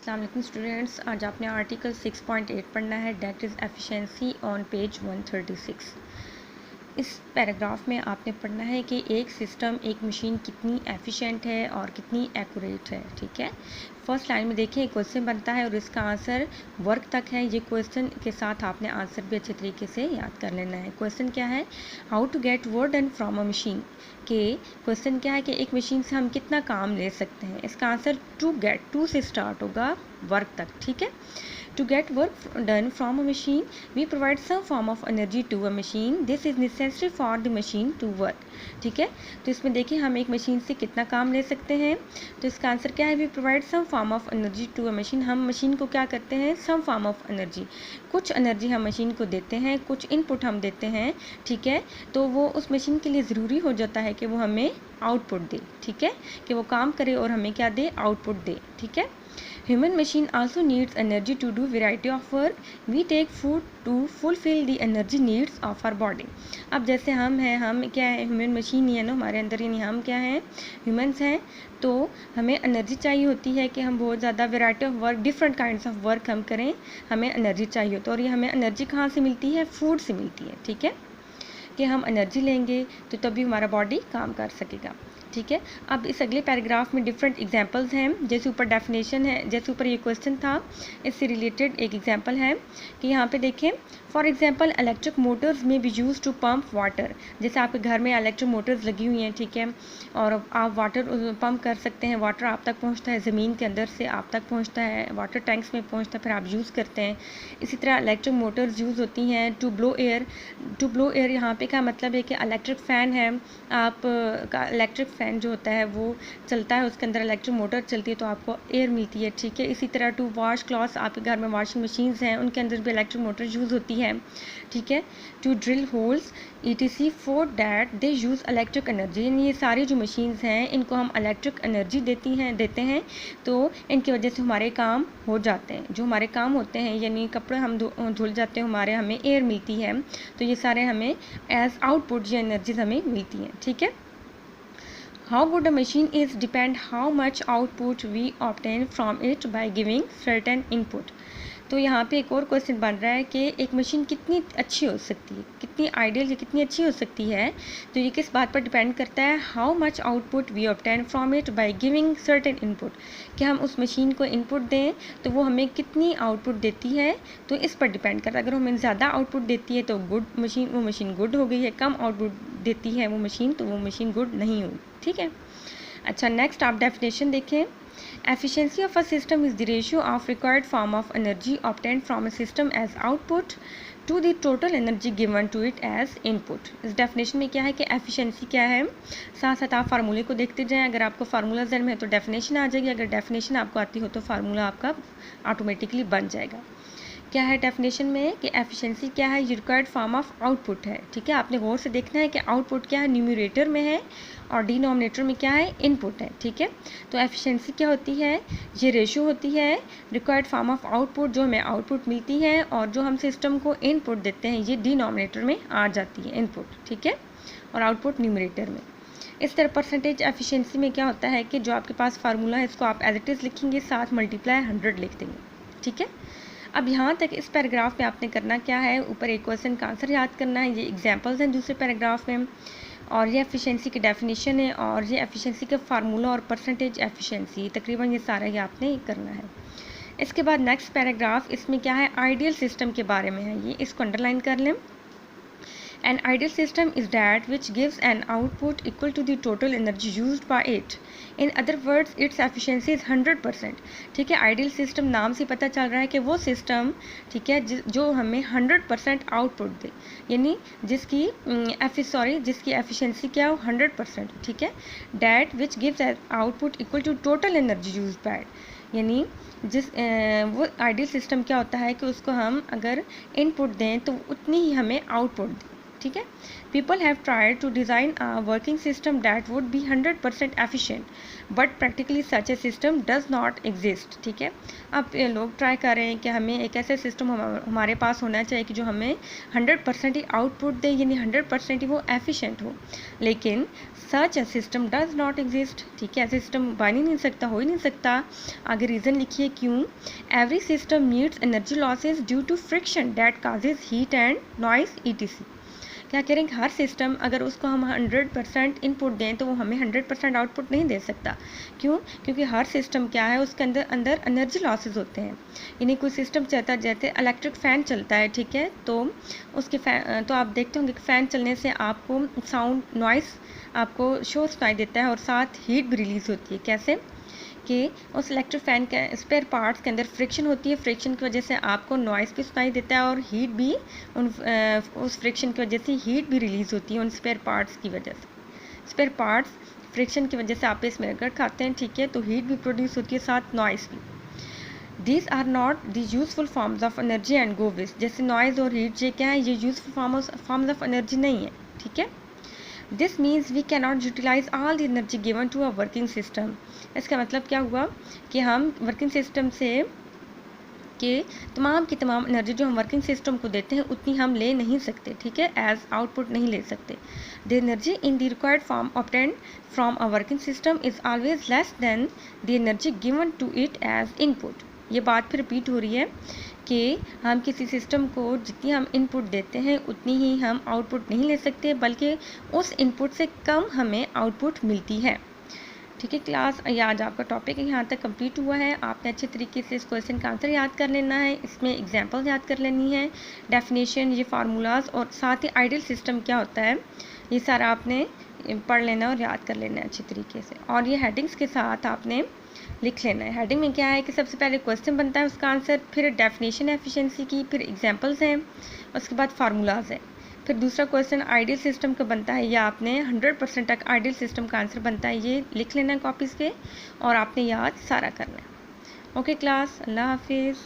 अस्सलाम वालेकुम स्टूडेंट्स, आज आपने आर्टिकल 6.8 पढ़ना है, that is efficiency on page 136। इस पैराग्राफ में आपने पढ़ना है कि एक सिस्टम, एक मशीन कितनी एफिशिएंट है और कितनी एक्यूरेट है। ठीक है, फर्स्ट लाइन में देखें क्वेश्चन बनता है और इसका आंसर वर्क तक है। ये क्वेश्चन के साथ आपने आंसर भी अच्छे तरीके से याद कर लेना है। क्वेश्चन क्या है, how to get work done from a machine. के क्वेश्चन क्या है कि एक मशीन से हम कितना काम ले सकते हैं। इसका आंसर टू गेट, टू से स्टार्ट होगा वर्क तक। ठीक है, to get work done from a machine, we provide some form of energy to a machine. This is necessary for the machine to work. ठीक है, तो इसमें देखिए हम एक मशीन से कितना काम ले सकते हैं। तो इसका आंसर क्या है, we provide some form of energy to a machine. हम मशीन को क्या करते हैं, सम फॉर्म ऑफ एनर्जी, कुछ एनर्जी हम मशीन को देते हैं, कुछ इनपुट हम देते हैं। ठीक है, तो वो उस मशीन के लिए ज़रूरी हो जाता है कि वो हमें आउटपुट दे। ठीक है, कि वो काम करे और हमें क्या दे, आउटपुट दे। ठीक है, Human machine also needs energy to do variety of work. We take food to fulfill the energy needs of our body. अब जैसे हम हैं, हम क्या है, ह्यूमन मशीन ही है ना हमारे अंदर, यानी हम क्या हैं, ह्यूमंस हैं। तो हमें एनर्जी चाहिए होती है कि हम बहुत ज़्यादा variety of work, different kinds of work हम करें, हमें एनर्जी चाहिए होती है। और ये हमें एनर्जी कहाँ से मिलती है, फूड से मिलती है। ठीक है, कि हम एनर्जी लेंगे तो तभी हमारा बॉडी काम कर सकेगा। ठीक है, अब इस अगले पैराग्राफ में डिफरेंट एग्जांपल्स हैं। जैसे ऊपर डेफिनेशन है, जैसे ऊपर ये क्वेश्चन था, इससे रिलेटेड एक एग्जांपल है कि यहाँ पे देखें, फॉर एग्जांपल इलेक्ट्रिक मोटर्स में be use to pump water. जैसे आपके घर में इलेक्ट्रिक मोटर्स लगी हुई हैं, ठीक है, और आप वाटर पंप कर सकते हैं। वाटर आप तक पहुँचता है, ज़मीन के अंदर से आप तक पहुँचता है, वाटर टैंक्स में पहुँचता है, फिर आप यूज़ करते हैं। इसी तरह इलेक्ट्रिक मोटर्स यूज़ होती हैं to blow air. To blow air यहाँ पे क्या मतलब है कि इलेक्ट्रिक फ़ैन है, आप का इलेक्ट्रिक फ़ैन जो होता है वो चलता है, उसके अंदर इलेक्ट्रिक मोटर चलती है तो आपको एयर मिलती है। ठीक है, इसी तरह टू वॉश क्लॉथ्स, आपके घर में वॉशिंग मशीन्स हैं, उनके अंदर भी इलेक्ट्रिक मोटर यूज़ होती है। ठीक है, to drill holes ETC for that they use electric energy. यानी ये सारी जो मशीन्स हैं इनको हम इलेक्ट्रिक एनर्जी देते हैं, तो इनकी वजह से हमारे काम हो जाते हैं। जो हमारे काम होते हैं, यानी कपड़े हम धुल जाते हैं, हमारे हमें एयर मिलती है, तो ये सारे हमें एज आउटपुट ये एनर्जीज हमें मिलती हैं। ठीक है, how good a machine is depend how much output we obtain from it by giving certain input. तो यहाँ पे एक और क्वेश्चन बन रहा है कि एक मशीन कितनी अच्छी हो सकती है, कितनी आइडियल या कितनी अच्छी हो सकती है। तो ये किस बात पर डिपेंड करता है, how much output we obtain from it by giving certain input. कि हम उस मशीन को इनपुट दें तो वो हमें कितनी आउटपुट देती है, तो इस पर डिपेंड करता है। अगर हमें ज़्यादा आउटपुट देती है तो वो मशीन गुड हो गई है। कम आउटपुट देती है वो मशीन, तो वो मशीन गुड नहीं हुई। ठीक है, अच्छा नेक्स्ट आप डेफिनेशन देखें। Efficiency of a system is the ratio of required form of energy obtained from a system as output to the total energy given to it as input. इस definition में क्या है कि एफिशिएंसी क्या है, साथ साथ आप फार्मूले को देखते जाएं। अगर आपको फार्मूला जहन में है तो डेफिनेशन आ जाएगी, अगर डेफिनेशन आपको आती हो तो फार्मूला आपका ऑटोमेटिकली बन जाएगा। क्या है डेफिनेशन में कि एफिशिएंसी क्या है, ये रिक्वायर्ड फॉर्म ऑफ आउटपुट है। ठीक है, आपने गौर से देखना है कि आउटपुट क्या है, न्यूमरेटर में है और डिनोमिनेटर में क्या है, इनपुट है। ठीक है, तो एफिशिएंसी क्या होती है, ये रेशियो होती है रिक्वायर्ड फॉर्म ऑफ आउटपुट, जो हमें आउटपुट मिलती है और जो हम सिस्टम को इनपुट देते हैं, ये डिनोमिनेटर में आ जाती है इनपुट। ठीक है, और आउटपुट न्यूमरेटर में। इस तरह परसेंटेज एफिशिएंसी में क्या होता है कि जो आपके पास फार्मूला है इसको आप एज इट इज़ लिखेंगे, साथ मल्टीप्लाई 100 लिख देंगे। ठीक है, अब यहाँ तक इस पैराग्राफ में आपने करना क्या है, ऊपर एक क्वेश्चन का आंसर याद करना है। ये एग्जांपल्स हैं दूसरे पैराग्राफ में, और ये एफिशिएंसी की डेफिनेशन है, और ये एफिशिएंसी का फार्मूला और परसेंटेज एफिशिएंसी, तकरीबन ये सारा ये आपने करना है। इसके बाद नेक्स्ट पैराग्राफ, इसमें क्या है, आइडियल सिस्टम के बारे में है। ये इसको अंडरलाइन कर लें। An ideal system is that which gives an output equal to the total energy used by it. In other words, its efficiency is 100%. ठीक है, आइडियल सिस्टम नाम से पता चल रहा है कि वो सिस्टम, ठीक है, जो हमें 100% आउटपुट दे, यानी जिसकी एफिशिएंसी क्या हो, 100%। ठीक है, that which gives output equal to total energy use by, यानी वो आइडियल सिस्टम क्या होता है कि उसको हम अगर इनपुट दें तो उतनी ही हमें आउटपुट दें। ठीक है। People have tried to design a working system that would be 100% efficient, but practically such a system does not exist, ठीक है। अब लोग ट्राई कर रहे हैं कि हमें एक ऐसे सिस्टम हमारे पास होना चाहिए कि जो हमें 100% ही आउटपुट दे, यानी 100% ही वो एफिशिएंट हो, लेकिन सच a system does not exist, ठीक है। ऐसे सिस्टम बन ही नहीं सकता, हो ही नहीं सकता। आगे रीज़न लिखिए क्यों। Every system needs energy losses due to friction that causes heat and noise ETC। क्या कह रहे हैं कि हर सिस्टम अगर उसको हम 100% इनपुट दें तो वो हमें 100% आउटपुट नहीं दे सकता। क्यों? क्योंकि हर सिस्टम क्या है, उसके अंदर एनर्जी लॉसेज होते हैं। यानी कोई सिस्टम चलता है, जैसे इलेक्ट्रिक फ़ैन चलता है, ठीक है, तो उसके तो आप देखते होंगे कि फ़ैन चलने से आपको साउंड नॉइस आपको शोर सुनाई देता है और साथ हीट भी रिलीज़ होती है। कैसे कि उस इलेक्ट्रिक फ़ैन के स्पेयर पार्ट्स के अंदर फ्रिक्शन होती है, फ्रिक्शन की वजह से आपको नॉइस भी सुनाई देता है और हीट भी उस फ्रिक्शन की वजह से हीट भी रिलीज़ होती है उन स्पेयर पार्ट्स की वजह से। स्पेयर पार्ट्स फ्रिक्शन की वजह से आप इसमें अगर खाते हैं, ठीक है, तो हीट भी प्रोड्यूस होती है, साथ नॉइस भी। These are not the useful forms of energy and go waste. जैसे नॉइज़ और हीट, ये क्या है, ये यूजफुल फॉर्म्स ऑफ एनर्जी नहीं है, ठीक है। This means we cannot utilize all the energy given to a working system. इसका मतलब क्या हुआ कि हम वर्किंग सिस्टम से के तमाम की तमाम एनर्जी जो हम वर्किंग सिस्टम को देते हैं उतनी हम ले नहीं सकते, ठीक है, एज आउटपुट नहीं ले सकते। The energy in the required form obtained from a working system is always less than the energy given to it as input. ये बात फिर रिपीट हो रही है कि हम किसी सिस्टम को जितनी हम इनपुट देते हैं उतनी ही हम आउटपुट नहीं ले सकते, बल्कि उस इनपुट से कम हमें आउटपुट मिलती है, ठीक है। क्लास ये आज आपका टॉपिक यहाँ तक कंप्लीट हुआ है। आपने अच्छे तरीके से इस क्वेश्चन का आंसर याद कर लेना है, इसमें एग्जांपल याद कर लेनी है, डेफिनेशन, ये फार्मूलाज और साथ ही आइडियल सिस्टम क्या होता है, ये सारा आपने पढ़ लेना और याद कर लेना है अच्छी तरीके से। और ये हेडिंग्स के साथ आपने लिख लेना है। हेडिंग में क्या है कि सबसे पहले क्वेश्चन बनता है, उसका आंसर, फिर डेफिनेशन एफिशिएंसी की, फिर एग्जांपल्स हैं, उसके बाद फार्मूलाज है, फिर दूसरा क्वेश्चन आइडियल सिस्टम का बनता है, या आपने 100% तक आइडियल सिस्टम का आंसर बनता है, ये लिख लेना है कॉपीज़ पे और आपने याद सारा करना है। ओके क्लास, अल्लाह हाफिज़।